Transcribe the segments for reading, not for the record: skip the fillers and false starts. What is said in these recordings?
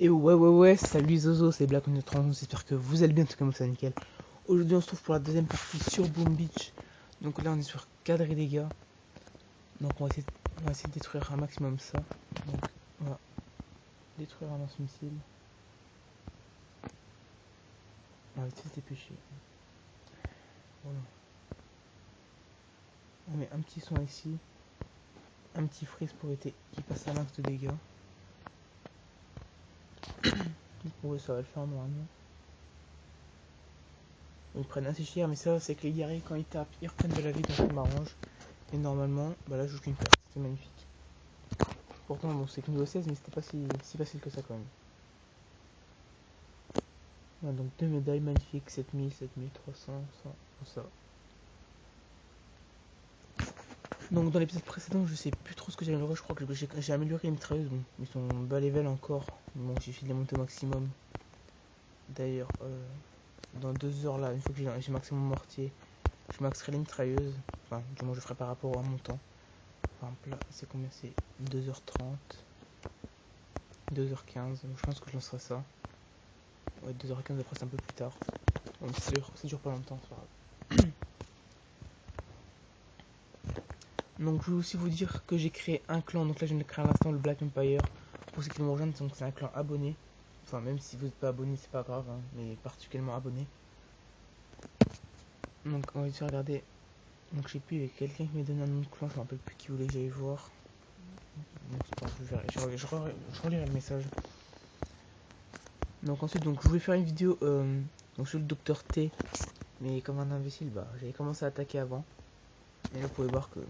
Et ouais, salut Zozo, c'est Black on 30, j'espère que vous allez bien, tout comme ça, nickel. Aujourd'hui on se trouve pour la deuxième partie sur Boom Beach. Donc là on est sur cadre et dégâts. Donc on va essayer de détruire un maximum ça. Donc on va détruire un lance-missile. On va essayer de se dépêcher. Voilà. On met un petit son ici. Un petit freeze pour éviter qu'il passe un max de dégâts. Ouais, ça va le faire normalement. Ils prennent assez cher, mais ça c'est que les guerriers quand ils tapent, ils reprennent de la vie, donc ça m'arrange. Et normalement, bah là je joue qu'une perte, c'est magnifique. Pourtant bon c'est que niveau 16, mais c'était pas si facile que ça quand même. Voilà, donc deux médailles magnifiques, 7000, 7300, ça. Donc dans l'épisode précédent, je sais plus trop ce que j'ai amélioré, je crois que j'ai amélioré les mitrailleuses, bon, ils sont bas level encore, bon j'ai essayé de les monter au maximum. D'ailleurs, dans 2 heures là, une fois que j'ai maxé mon mortier, je maxerai les mitrailleuses, enfin du moins je ferai par rapport à mon temps. Par exemple là, c'est combien? C'est 2h30, 2h15, donc je pense que je lancerai ça. Ouais, 2h15 après c'est un peu plus tard. Donc ça dure pas longtemps, c'est pas grave. Donc je vais aussi vous dire que j'ai créé un clan, donc là je viens de créer à l'instant le Black Empire. Pour ceux qui vont me rejoindre, donc c'est un clan abonné. Enfin même si vous n'êtes pas abonné c'est pas grave, hein, mais particulièrement abonné. Donc on va essayer de regarder. Donc je sais plus, il y a quelqu'un qui m'a donné un nom de clan, je me rappelle plus qui voulait que j'aille voir. Donc c'est pas grave, je relirai le message. Donc ensuite donc je voulais faire une vidéo donc sur le docteur T, mais comme un imbécile bah j'avais commencé à attaquer avant. Et là vous pouvez voir que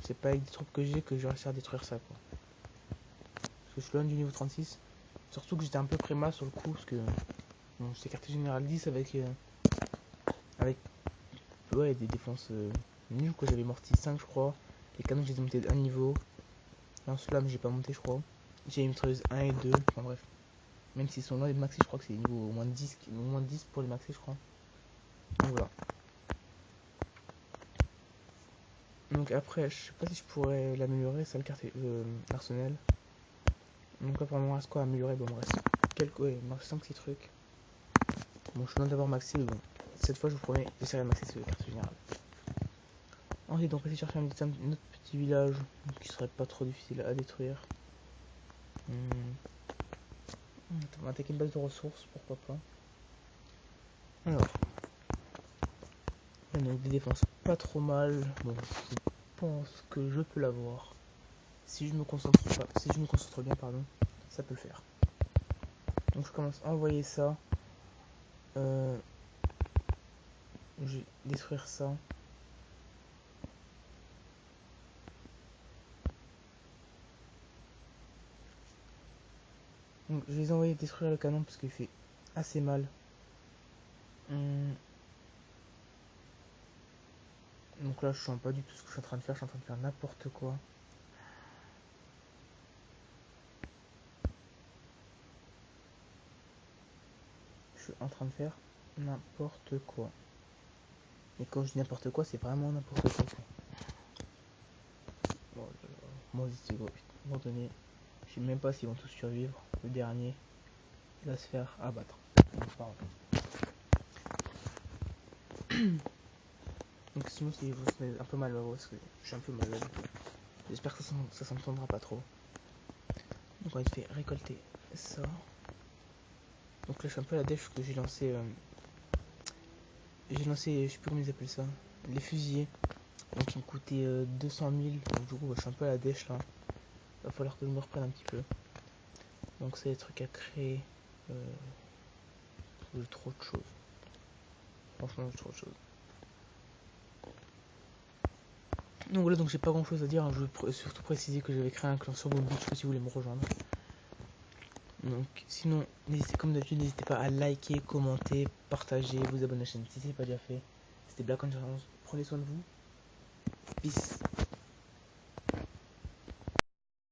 c'est pas avec des troupes que j'ai que je vais réussir à détruire ça quoi. Parce que je suis loin du niveau 36. Surtout que j'étais un peu préma sur le coup parce que bon, j'étais quartier général 10 avec ouais des défenses nulles quoi, j'avais morti 5 je crois. Les canons j'ai monté d'un niveau. Lance-flamme j'ai pas monté je crois. J'ai une mitrailleuse 1 et 2, enfin bref. Même s'ils sont loin des maxi, je crois que c'est niveau au moins 10 pour les maxi je crois. Donc voilà. Donc après, je sais pas si je pourrais l'améliorer, ça le quartier l'arsenal. Donc là pour le moment, reste quoi à améliorer? Bon, il me reste quelques, ouais, il me reste 5-6 trucs. Bon, je suis loin d'avoir maxi, mais bon, cette fois je vous promets, j'essaierai de maxer ce quartier général. Ensuite, donc, on va essayer de chercher un autre petit village qui serait pas trop difficile à détruire. On va attaquer une base de ressources, pourquoi pas. Alors, il y a des défenses pas trop mal. Bon, je pense que je peux l'avoir. Si je me concentre bien, pardon, ça peut le faire. Donc je commence à envoyer ça. Je vais détruire ça. Donc je vais les envoyer détruire le canon parce qu'il fait assez mal. Donc là je sens pas du tout ce que je suis en train de faire, je suis en train de faire n'importe quoi. Je suis en train de faire n'importe quoi. Et quand je dis n'importe quoi, c'est vraiment n'importe quoi. Bon, moi c'est gros, à un moment donné, je sais même pas s'ils vont tous survivre. Le dernier, il va se faire abattre. Donc sinon c'est un peu mal parce que je suis un peu malade. J'espère que ça s'entendra pas trop. Donc on va faire récolter ça. Donc là je suis un peu à la dèche parce que j'ai lancé je sais plus comment ils appellent ça, les fusillés. Donc ils me coûtaient 200 000. Donc du coup je suis un peu à la dèche là. Va falloir que je me reprenne un petit peu. Donc c'est des trucs à créer. J'ai trop de choses. Franchement j'ai trop de choses. Donc voilà, donc j'ai pas grand chose à dire, hein. Je veux surtout préciser que j'avais créé un clan sur Boom Beach si vous voulez me rejoindre. Donc sinon, comme d'habitude, n'hésitez pas à liker, commenter, partager, vous abonner à la chaîne si ce n'est pas déjà fait. C'était Black on 11, prenez soin de vous. Peace.